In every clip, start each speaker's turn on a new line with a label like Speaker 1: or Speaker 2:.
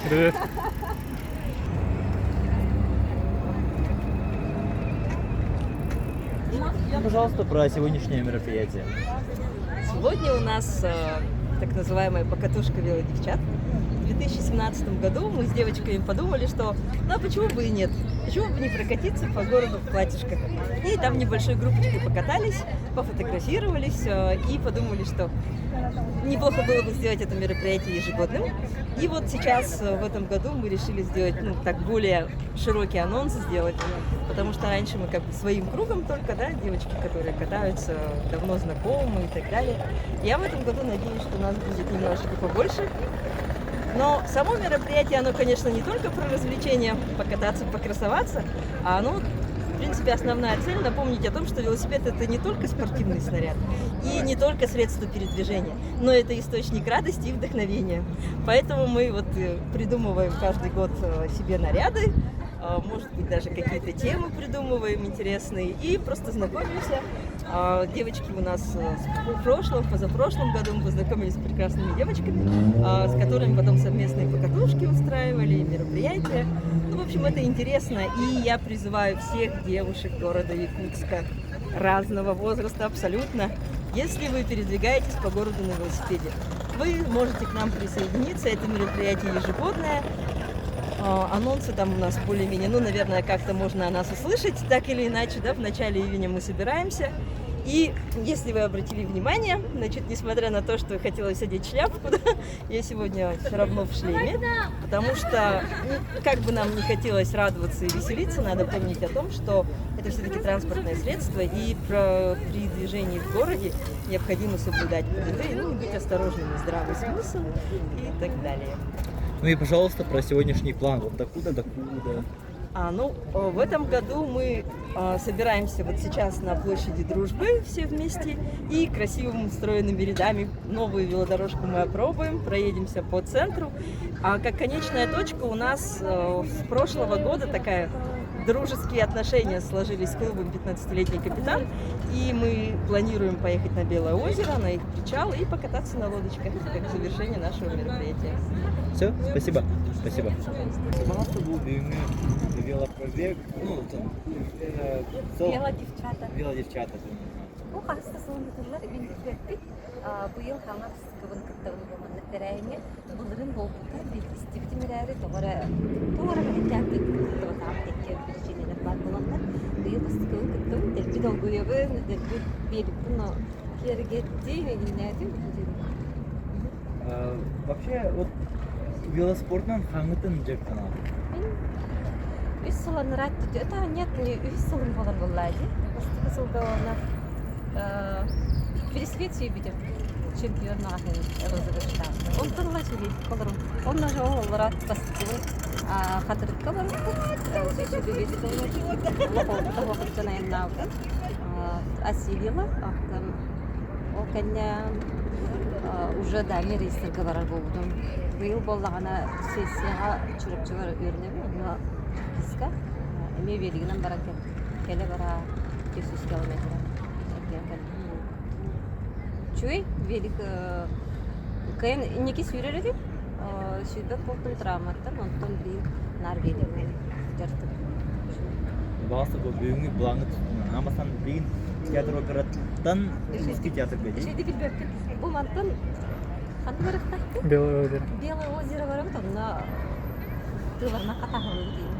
Speaker 1: Привет. Пожалуйста, про сегодняшнее мероприятие.
Speaker 2: Сегодня у нас так называемая покатушка велодевчат. В 2017 году мы с девочками подумали, что ну а почему бы и нет? Почему бы не прокатиться по городу в платьишках? И там небольшой группочкой покатались, пофотографировались и подумали, что неплохо было бы сделать это мероприятие ежегодным. И вот сейчас, в этом году, мы решили сделать, ну, так, более широкий анонс сделать, потому что раньше мы как бы своим кругом только, да, девочки, которые катаются, давно знакомы и так далее. Я в этом году надеюсь, что нас будет немножечко побольше. Но само мероприятие, оно, конечно, не только про развлечение, покататься, покрасоваться, а оно, в принципе, основная цель — напомнить о том, что велосипед — это не только спортивный снаряд и не только средство передвижения, но это источник радости и вдохновения. Поэтому мы вот придумываем каждый год себе наряды, может быть, даже какие-то темы придумываем интересные и просто знакомимся. Девочки у нас в прошлом, позапрошлом году мы познакомились с прекрасными девочками, с которыми потом совместные покатушки устраивали, мероприятия. Ну, в общем, это интересно, и я призываю всех девушек города Якутска разного возраста абсолютно, если вы передвигаетесь по городу на велосипеде, вы можете к нам присоединиться. Это мероприятие ежегодное. Анонсы там у нас более-менее, ну, наверное, как-то можно о нас услышать, так или иначе, да, в начале июня мы собираемся. И если вы обратили внимание, значит, несмотря на то, что хотелось одеть шляпку, да, я сегодня все равно в шлеме, потому что, ну, как бы нам не хотелось радоваться и веселиться, надо помнить о том, что это все-таки транспортное средство, и при движении в городе необходимо соблюдать ПДД, ну, быть осторожным, и здравый смысл и так далее.
Speaker 1: Ну и, пожалуйста, про сегодняшний план. Вот докуда.
Speaker 2: В этом году мы собираемся вот сейчас на площади Дружбы все вместе и красивыми стройными рядами новую велодорожку мы опробуем, проедемся по центру. А как конечная точка у нас с прошлого года такая дружеские отношения сложились с клубом «15-летний капитан», и мы планируем поехать на Белое озеро, на их причал и покататься на лодочках, как завершение нашего мероприятия.
Speaker 1: Все, спасибо. Спасибо. Пожалуйста, был велопробег, ну, там, велодевчата.
Speaker 3: Bu hasta sonrasında gündüzlük bu yıl hamas kıvın kıttığını tereyini bunların bolluğunda bir istiftimleri doğru hareketli kıvıtan tekke bir şeyler var bulanlar bu yıl kıvın kıttığını delbi dolguyu bir bunu kere gitti dinledim.
Speaker 1: Вообще, вот велоспортнан хаңытын жеп канал.
Speaker 3: Üç sılanı rahat это нет не üç sılan falan vallahi. Sıkıldı ona. Пересветию видим чемпиона розыгрышта. Он тоже видит колором. Он даже олара поступил. Хатırlıkta var. Süsü видит он. Того хотя на осилила. O kenya уже да миристерге барар болдум. Быйыл боллагана сессияга чурап чыгар өрнөбү. Но кыска эме белигинен бара келе бара 200 километр. Чуй, велик кайын неке сүйреледи. Сүйбек болдум травматтан, онтон бир Норвегияга жартып.
Speaker 1: Басы bu büyüğünü bulanık tutun. Amasan bir teatr okaratan eski teatr bedi.
Speaker 3: Şeyde bilbektim. Bu mantın hangi barıqtaqtı?
Speaker 1: Белое озеро.
Speaker 3: Белое озеро барабыт, онна тыларна катахылы дейм.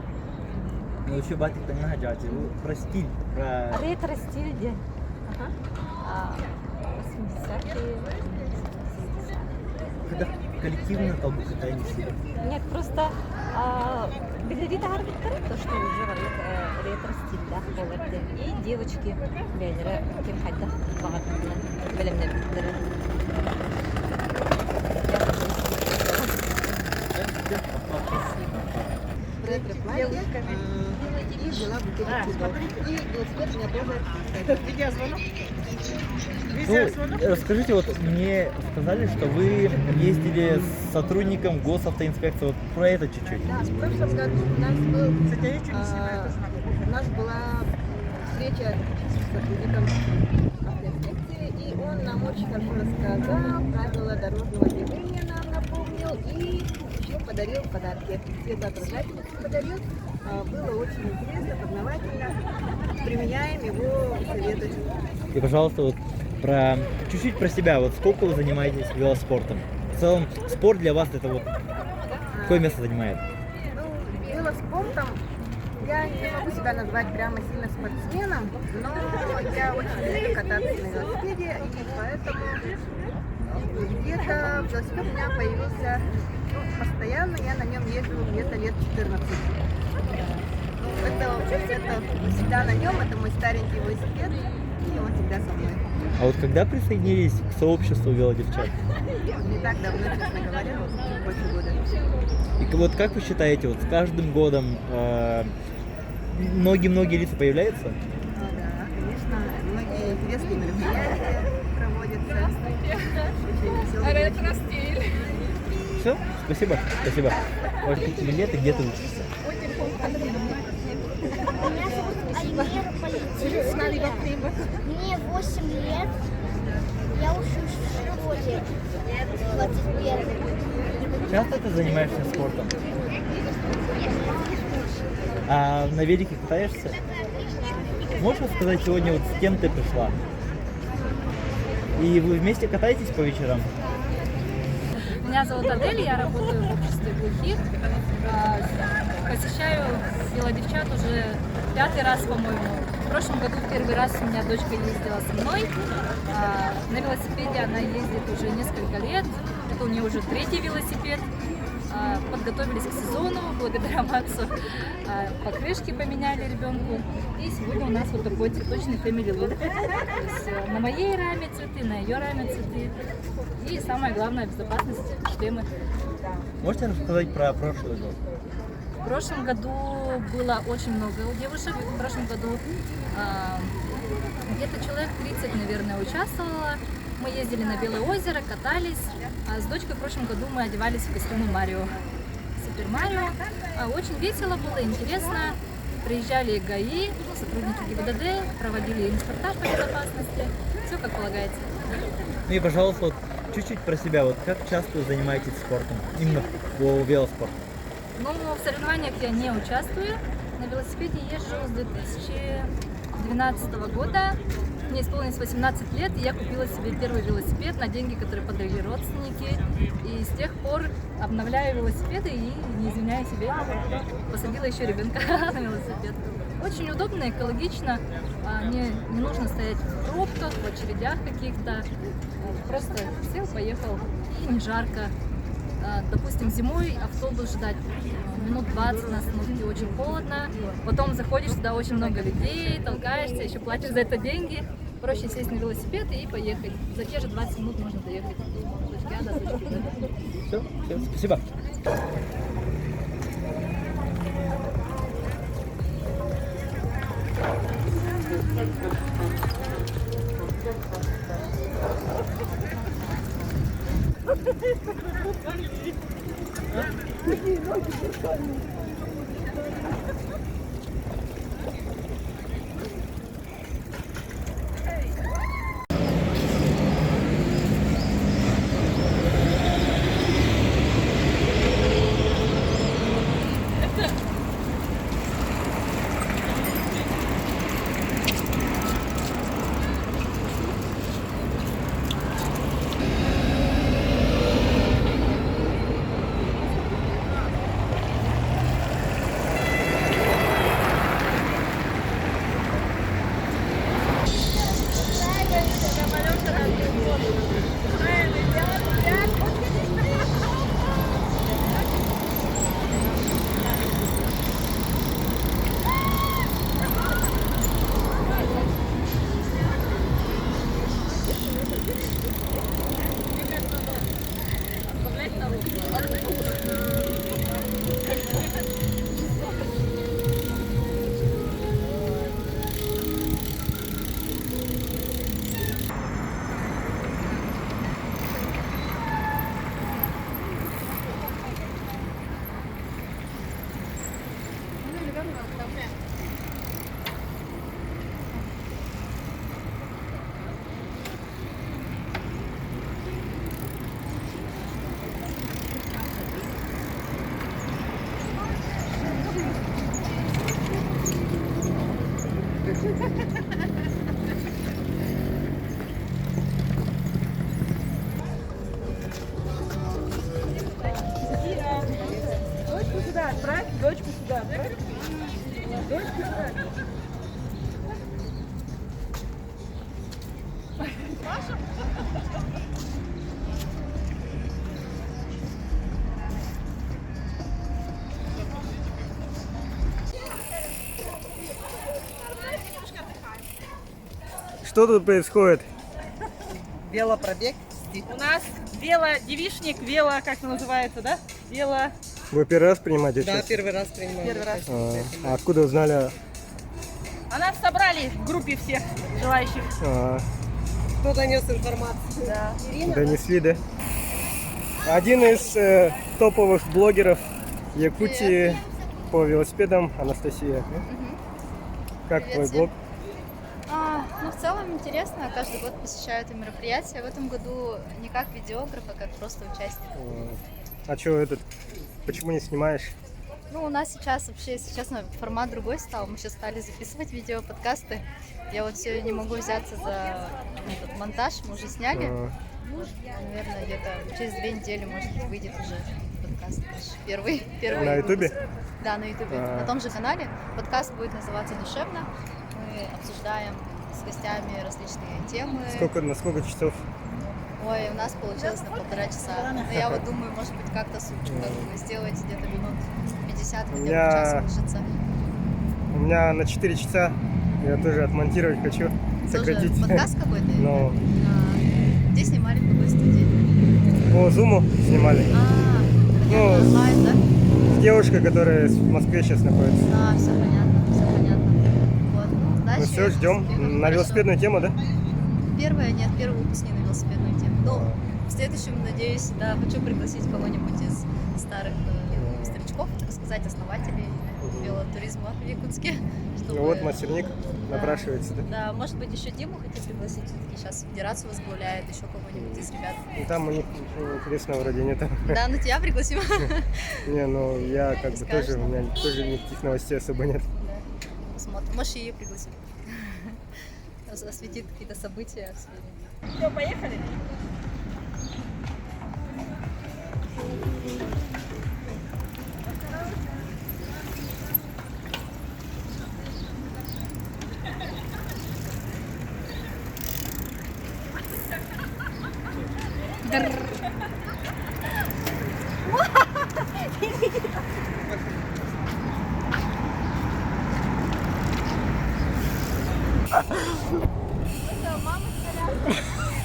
Speaker 1: Ну еще батик таңна жачы. Про стиль, про...
Speaker 3: Ретро-стиль. Ага. 80-е.
Speaker 1: Когда коллективно там катаемся.
Speaker 3: Нет, просто выглядит арбитр, то, что уже ретро-стиль, да, боларды. И девочки, бәлері, кем қайда бағатында, білімді білдірі.
Speaker 2: Девушками. И взяла бутылку цветов. И велосипед у меня тоже. Видеозвонок?
Speaker 1: Ну, расскажите, вот мне сказали, что вы ездили с сотрудником госавтоинспекции. Вот про это чуть-чуть.
Speaker 2: Да, в прошлом году у нас была встреча с сотрудником автоинспекции, и он нам очень хорошо рассказал, правила дорожного движения нам напомнил, и ему подарил подарки. Светоотражательницы подарил. Было очень интересно, познавательно. Применяем его советы.
Speaker 1: И, пожалуйста, вот чуть-чуть про себя. Вот сколько вы занимаетесь велоспортом? В целом, спорт для вас это вот какое место занимает?
Speaker 2: Ну, велоспортом я не могу себя назвать прямо сильно спортсменом, но я очень люблю кататься на велосипеде, и поэтому где-то велосипед у меня появился постоянно, я на нем езжу где-то лет 14. Это всегда на нем, это мой старенький велосипед, и он всегда со мной.
Speaker 1: А вот когда присоединились к сообществу велодевчат?
Speaker 2: Не так давно, честно говоря, больше года.
Speaker 1: И вот как вы считаете, вот с каждым годом многие лица появляются?
Speaker 2: Да, конечно, многие интересные мероприятия проводятся. Ретро-стиль.
Speaker 1: Все? Спасибо. Спасибо. Вот какие билеты, где ты учишься?
Speaker 4: Меня зовут Альмира Полетина. Мне 8 лет. Я учусь в школе 21.
Speaker 1: Часто ты занимаешься спортом? А на велике катаешься? Можешь рассказать сегодня, вот с кем ты пришла? И вы вместе катаетесь по вечерам?
Speaker 3: Меня зовут Адель, я работаю в обществе глухих. Посещаю велодевчат уже 5-й раз, по-моему. В прошлом году в первый раз у меня дочка ездила со мной. На велосипеде она ездит уже несколько лет. Это у нее уже 3-й велосипед. Подготовились к сезону, благодаря Максу. Покрышки поменяли ребенку. И сегодня у нас вот такой цветочный family look. То есть на моей раме цветы, на ее раме цветы. И самое главное, безопасность, шлемы.
Speaker 1: Можете рассказать про прошлый год?
Speaker 3: В прошлом году было очень много девушек. В прошлом году где-то человек 30, наверное, участвовало. Мы ездили на Белое озеро, катались. А с дочкой в прошлом году мы одевались в костюмы Марио. Супер Марио. Очень весело было, интересно. Приезжали ГАИ, сотрудники ГИБДД, проводили инструктаж по безопасности. Все как полагается.
Speaker 1: Ну и, пожалуйста, вот чуть-чуть про себя. Вот как часто вы занимаетесь спортом? Именно по велоспорту?
Speaker 3: Ну, в соревнованиях я не участвую. На велосипеде езжу с 2012 года. Мне исполнилось 18 лет, и я купила себе первый велосипед на деньги, которые подарили родственники. И с тех пор обновляю велосипеды и, не изменяя себе, посадила еще ребенка на велосипед. Очень удобно, экологично. Не нужно стоять в пробках, в очередях каких-то. Просто сел, поехал, и не жарко. Допустим, зимой автобус ждать минут 20 на остановке очень холодно. Потом заходишь туда, очень много людей, толкаешься, еще платишь за это деньги. Проще сесть на велосипед и поехать. За те же 20 минут можно доехать с точки А до точки Б.
Speaker 1: Все, спасибо.
Speaker 2: Дочку сюда отправь, дочку сюда отправь. Дочку сюда.
Speaker 5: Что тут происходит?
Speaker 6: Велопробег.
Speaker 7: У нас велодевишник, как это называется, да?
Speaker 5: Вы первый раз принимаете
Speaker 6: Да,
Speaker 5: участие?
Speaker 6: первый раз принимаю.
Speaker 7: Первый раз.
Speaker 5: А откуда узнали?
Speaker 7: А нас собрали в группе всех желающих.
Speaker 6: Кто донес информацию?
Speaker 7: Да.
Speaker 5: Донесли, да? Один из топовых блогеров Якутии по велосипедам, Анастасия. Как твой блог?
Speaker 8: Ну, в целом интересно, каждый год посещаю это мероприятие. В этом году не как видеограф, а как просто участник.
Speaker 5: А что почему не снимаешь?
Speaker 8: Ну, у нас сейчас вообще, если честно, формат другой стал. Мы сейчас стали записывать видео, подкасты. Я вот все не могу взяться за этот монтаж, мы уже сняли. Наверное, где-то через 2 недели, может быть, выйдет уже подкаст наш первый
Speaker 5: На Ютубе?
Speaker 8: выпуск. Да, на Ютубе, на том же канале. Подкаст будет называться «Душевно». Мы обсуждаем с гостями различные темы.
Speaker 5: На сколько часов?
Speaker 8: Ой, у нас получилось на 1,5 часа. Но я вот думаю, может быть, как-то сделать где-то минут 50, хотя бы час уложиться.
Speaker 5: У меня на 4 часа. Я тоже отмонтировать хочу. Сократить.
Speaker 8: Тоже подкаст какой-то?
Speaker 5: Но
Speaker 8: Где снимали, в какой студии?
Speaker 5: по Зуму снимали. Ну,
Speaker 8: Онлайн, да?
Speaker 5: С девушкой, которая в Москве сейчас находится.
Speaker 8: Все понятно, все понятно. Вот, ну,
Speaker 5: Ну
Speaker 8: дальше
Speaker 5: все, ждем.
Speaker 8: успехов,
Speaker 5: На
Speaker 8: хорошо.
Speaker 5: велосипедную тему, да?
Speaker 8: Первый выпуск не на велосипедную тему. Но в следующем, надеюсь, да, хочу пригласить кого-нибудь из старых старичков, так сказать, основателей велотуризма в Якутске. чтобы-
Speaker 5: Ну вот мастерник напрашивается, да?
Speaker 8: Да, может быть, еще Диму хотим пригласить, все-таки сейчас федерацию возглавляет, еще кого-нибудь из ребят.
Speaker 5: И там у них ничего интересного вроде нет.
Speaker 8: Да, ну тебя пригласим.
Speaker 5: Не, ну я как бы
Speaker 8: Скажешь,
Speaker 5: тоже, у меня тоже никаких новостей особо нет.
Speaker 8: Да, посмотрим. Может, и ее пригласим. Осветит какие-то события в сфере.
Speaker 7: Все, поехали?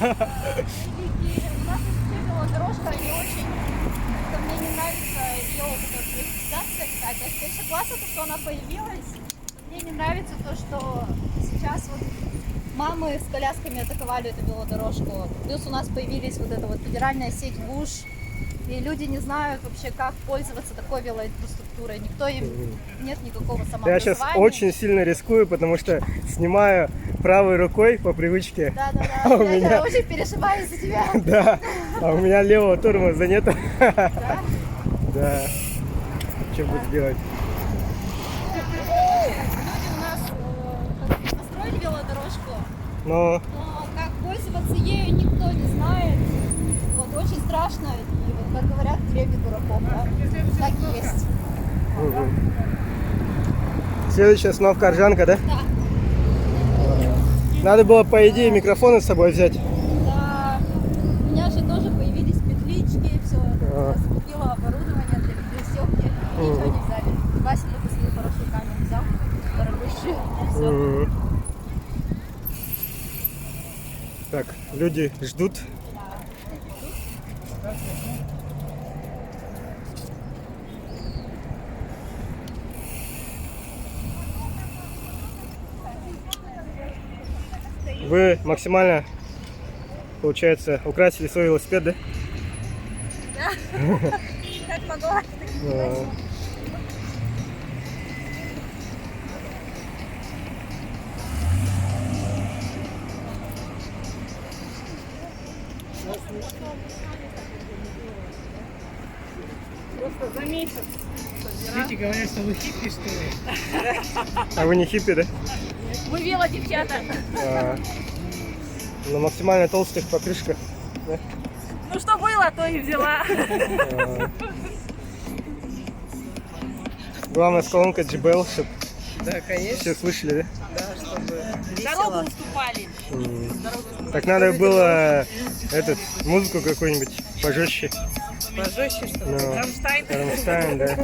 Speaker 8: У нас велодорожка не очень, мне не нравится ее вот эта приватизация какая-то. Конечно, классно, то, что она появилась. Мне не нравится то, что сейчас вот мамы с колясками атаковали эту велодорожку. Плюс у нас появились вот эта вот федеральная сеть ВУШ. И люди не знают вообще, как пользоваться такой велоинфраструктурой. Никто им нет никакого
Speaker 5: Я
Speaker 8: самообразования.
Speaker 5: сейчас очень сильно рискую, потому что снимаю правой рукой по привычке.
Speaker 8: Да,
Speaker 5: А у
Speaker 8: я
Speaker 5: меня-
Speaker 8: очень переживаю за тебя.
Speaker 5: Да, а у меня левого тормоза нет.
Speaker 8: Да?
Speaker 5: Да. Что будет делать?
Speaker 8: Люди у нас построили велодорожку,
Speaker 5: Но
Speaker 8: но как пользоваться ею никто не знает. Вот очень страшно. И вот, как говорят, в деревне дураков. Да? Так и есть.
Speaker 5: следующая остановка Аржанка, да?
Speaker 8: Да.
Speaker 5: Надо было, по идее, микрофоны с собой взять.
Speaker 8: Да. У меня же тоже появились петлички, все. Я закупила оборудование для видеосъемки. Ничего не взяли. Вася только свою хорошую камеру взял, дорогущую. Все.
Speaker 5: Так, люди ждут. Вы максимально, получается, украсили свой велосипед, да?
Speaker 7: Как могла.
Speaker 5: А.
Speaker 7: Просто за месяц.
Speaker 9: Видите, говорят, что вы хиппи, что ли?
Speaker 5: А вы не хиппи, да?
Speaker 8: Мы велодевчата.
Speaker 5: На максимально толстых покрышках. Да?
Speaker 7: Ну что было, то и взяла.
Speaker 5: Главное, с колонкой JBL, чтобы
Speaker 6: Да, конечно.
Speaker 5: все слышали,
Speaker 6: Да, чтобы
Speaker 7: Дорогу
Speaker 6: весело.
Speaker 7: уступали.
Speaker 5: да? Так надо было музыку какую-нибудь пожестче.
Speaker 6: Пожестче, что ли?
Speaker 5: Ну,
Speaker 7: Рамштайн.
Speaker 5: Рамштайн, да.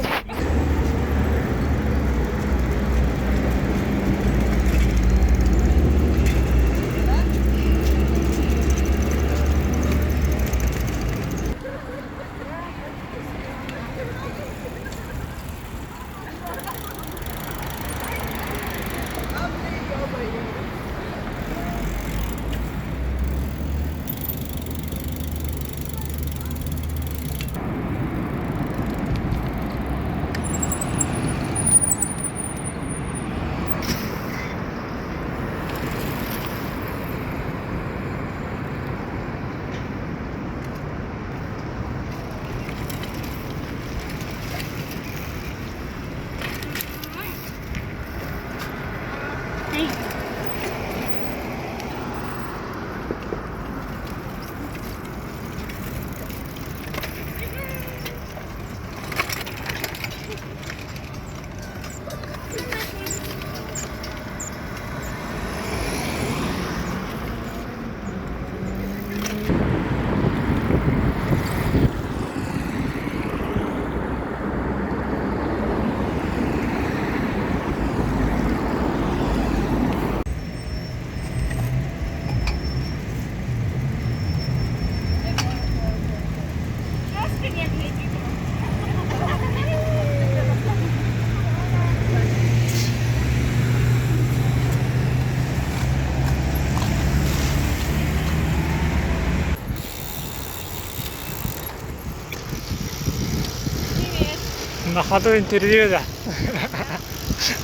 Speaker 9: На ходу интервью, да.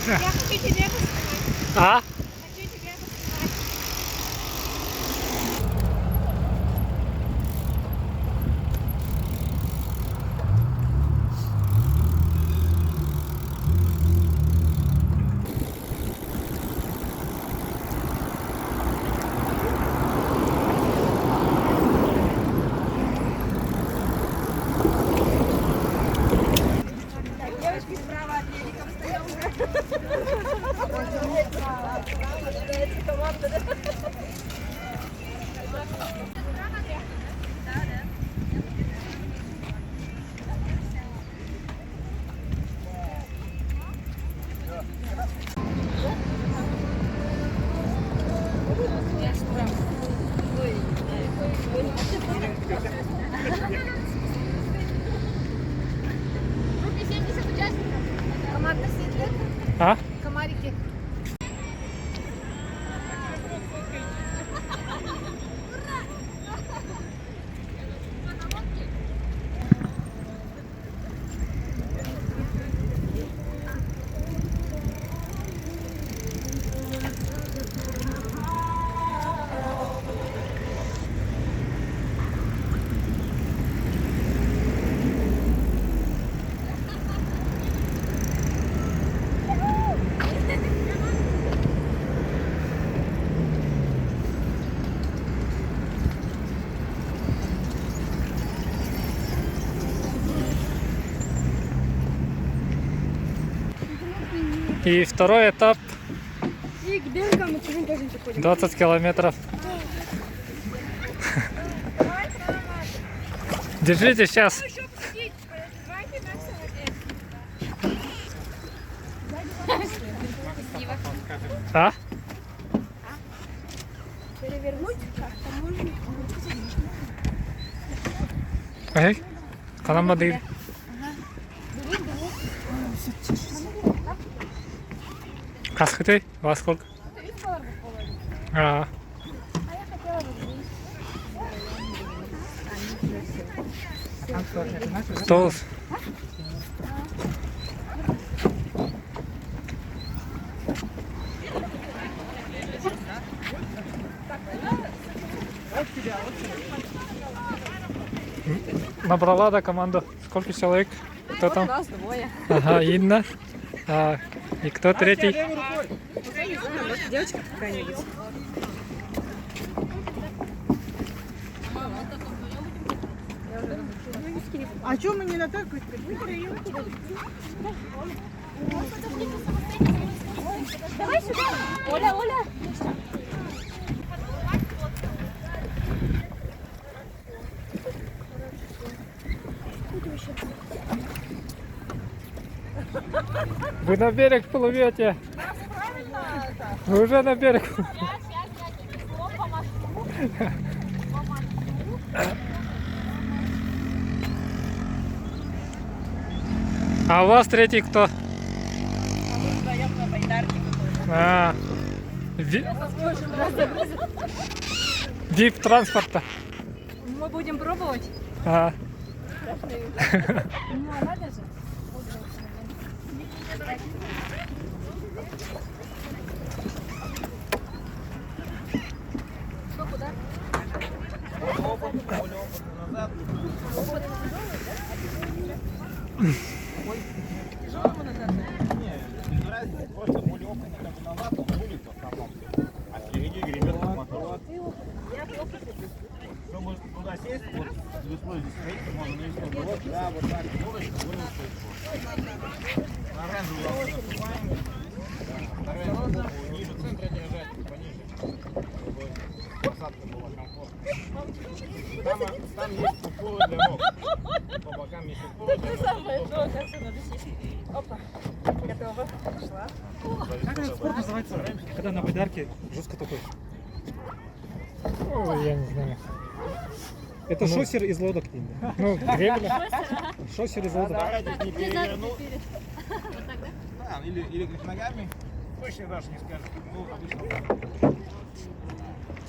Speaker 8: Я хочу тебя поснимать.
Speaker 9: А?
Speaker 8: Хочу тебя поснимать. Группе 70 участников. Команда сидит.
Speaker 9: А?
Speaker 8: Комарики.
Speaker 9: И второй этап
Speaker 4: И к белкам мы тоже заходим.
Speaker 9: 20 километров. Держите сейчас. А?
Speaker 4: Перевернуть как-то можно.
Speaker 9: Эй, канам воды. Касхты? Во сколько? А. Что? Набрала, да, команду? Сколько человек? Кто там?
Speaker 2: Нас двое.
Speaker 9: Ага, Инна. А, и кто третий?
Speaker 2: Я не знаю, может, девочка какая-нибудь.
Speaker 7: А что мы не на так?
Speaker 8: Давай сюда. Оля, Оля.
Speaker 9: Вы на берег плывете. Вы уже на берег. А у вас третий кто? А, вип транспорта.
Speaker 3: Мы будем пробовать.
Speaker 9: А.
Speaker 3: Ну, а надо же.
Speaker 10: Чтобы туда сесть, вот весло здесь стоит, можно на весло бросить, да, вот так, удочку, вынести. На оранжевую наступаем, да, оранжевую ниже центра держать, пониже, чтобы посадка была комфортная. Там есть упоры для ног, по бокам есть упоры для ног.
Speaker 2: Опа. Готово. Пошла.
Speaker 1: Как этот спорт называется? Когда на байдарке жестко такой.
Speaker 9: Ой, я не знаю.
Speaker 1: Это шоссер из лодок.
Speaker 9: Ну, гребля.
Speaker 1: Шоссер из лодок.
Speaker 10: Старайтесь не перевернуть. Да, или как ногами, точно даже не скажете. Ну, обычно.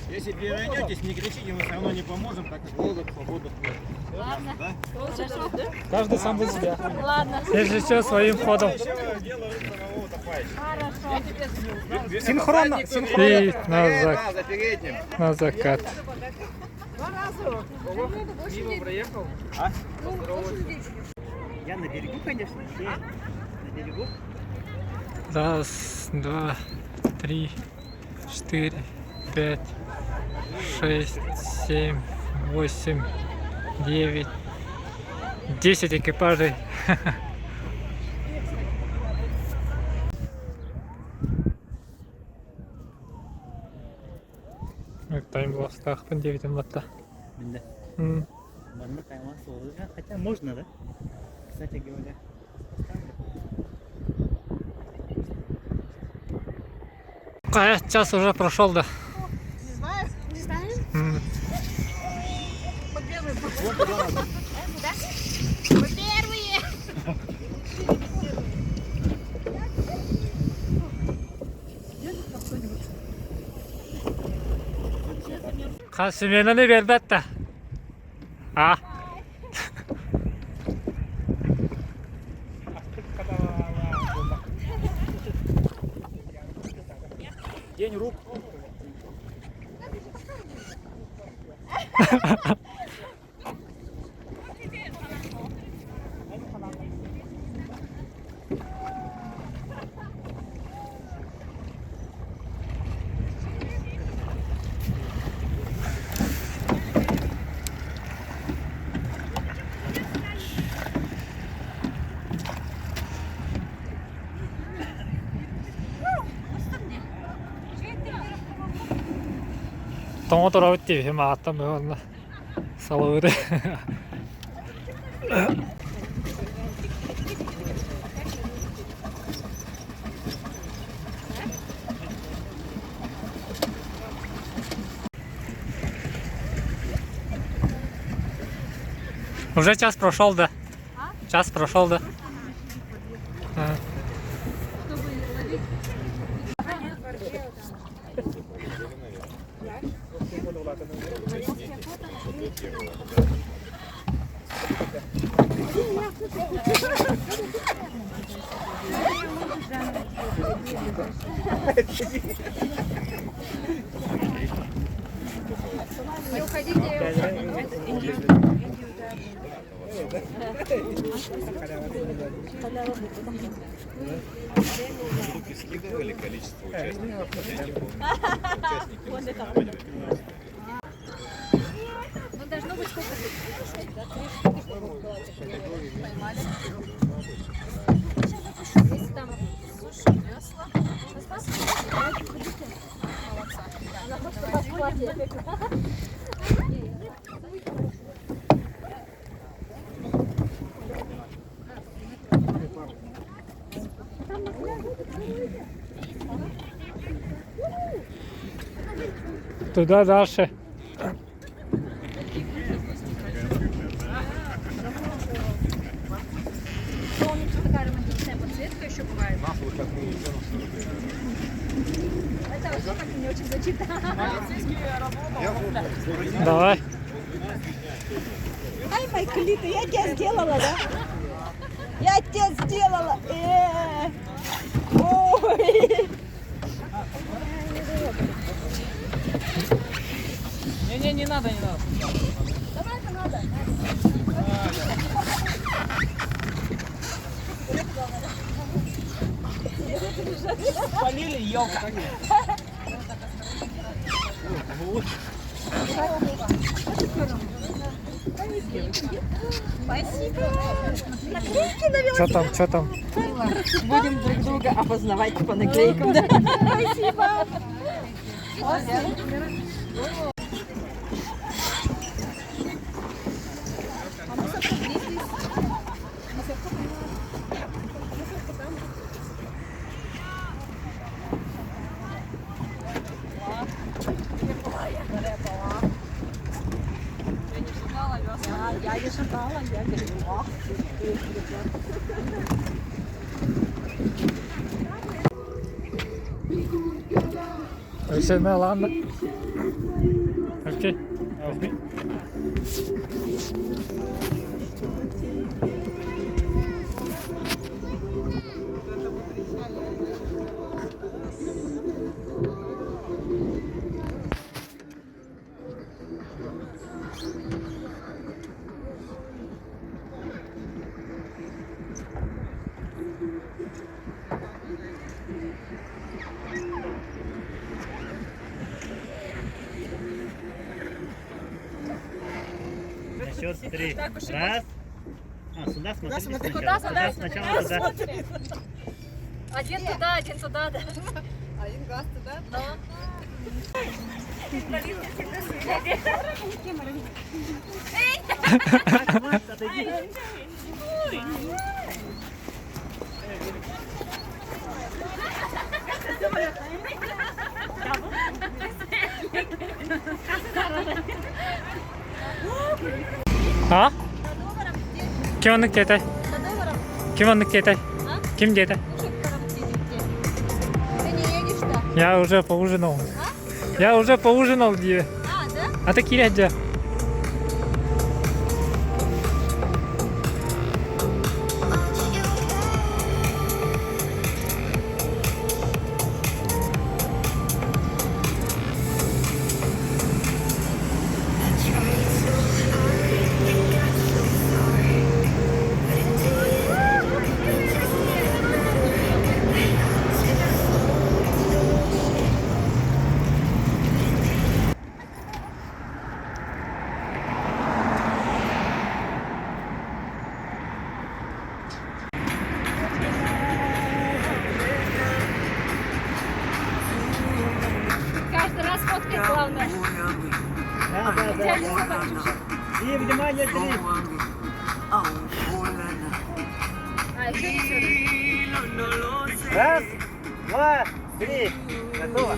Speaker 10: Если перевернетесь, не кричите, мы все равно не поможем, так как лодок свободно плывет.
Speaker 8: Ладно.
Speaker 10: Да?
Speaker 8: Хорошо.
Speaker 1: Каждый сам за себя.
Speaker 8: Ладно.
Speaker 9: Если что, своим ходом.
Speaker 10: Дело самого топающего.
Speaker 8: Хорошо.
Speaker 1: Синхронно.
Speaker 9: И
Speaker 10: Да, за передним.
Speaker 9: на закат.
Speaker 1: Я на берегу, конечно. На берегу.
Speaker 9: Раз, два, три, 4, 5, 6, 7, 8, 9, 10 экипажей. Таймластах по 9 лата.
Speaker 1: Да.
Speaker 9: М.
Speaker 1: Можно таймласс ловить. Хотя можно, да? Кстати говоря.
Speaker 9: Час уже прошел, да.
Speaker 8: Не знаю.
Speaker 9: М.
Speaker 8: Мы первые.
Speaker 9: Семенini vermette. А?
Speaker 1: День рук.
Speaker 9: Томо 돌아올지 마았던 거 салуды. Уже час прошел, да? Час прошел, да? А.
Speaker 4: Не уходите.
Speaker 10: Скидывали количество участников.
Speaker 8: Ну, должно быть сколько поймали. Если там суши, весла. Она просто бесплатная.
Speaker 9: Туда дальше.
Speaker 8: Такая романтичная подсветка еще бывает. Это вообще как-то не очень зачитано.
Speaker 9: Давай.
Speaker 2: Ай, Майклита, я тебя сделала, да? Я тебя сделала. Ой.
Speaker 7: Не надо, не надо.
Speaker 8: Давай-ка надо.
Speaker 7: Полили елка.
Speaker 8: Спасибо.
Speaker 9: Что там, что там?
Speaker 2: Будем друг друга опознавать по наклейкам. Да?
Speaker 8: Спасибо.
Speaker 2: Я не шатала, я перевела.
Speaker 9: Все, ну ладно. Окей. Возьми.
Speaker 1: На счет 3. Раз. А, сюда смотрите
Speaker 7: смотри,
Speaker 1: сначала.
Speaker 7: куда?
Speaker 1: Сначала туда.
Speaker 8: Один туда, да.
Speaker 6: Один глаз туда.
Speaker 8: Да.
Speaker 9: А? Kim onu ketay? Kim onu ketay? Kim ketay?
Speaker 8: Ты не едешь-то?
Speaker 9: Я уже поужинал. Я уже поужинал, Ди.
Speaker 8: А, да?
Speaker 9: А ты кирядя?
Speaker 8: Каждый раз фоткать главное.
Speaker 1: Да. И внимание, 3.
Speaker 8: А, еще не все.
Speaker 1: Раз, два, 3. Готово.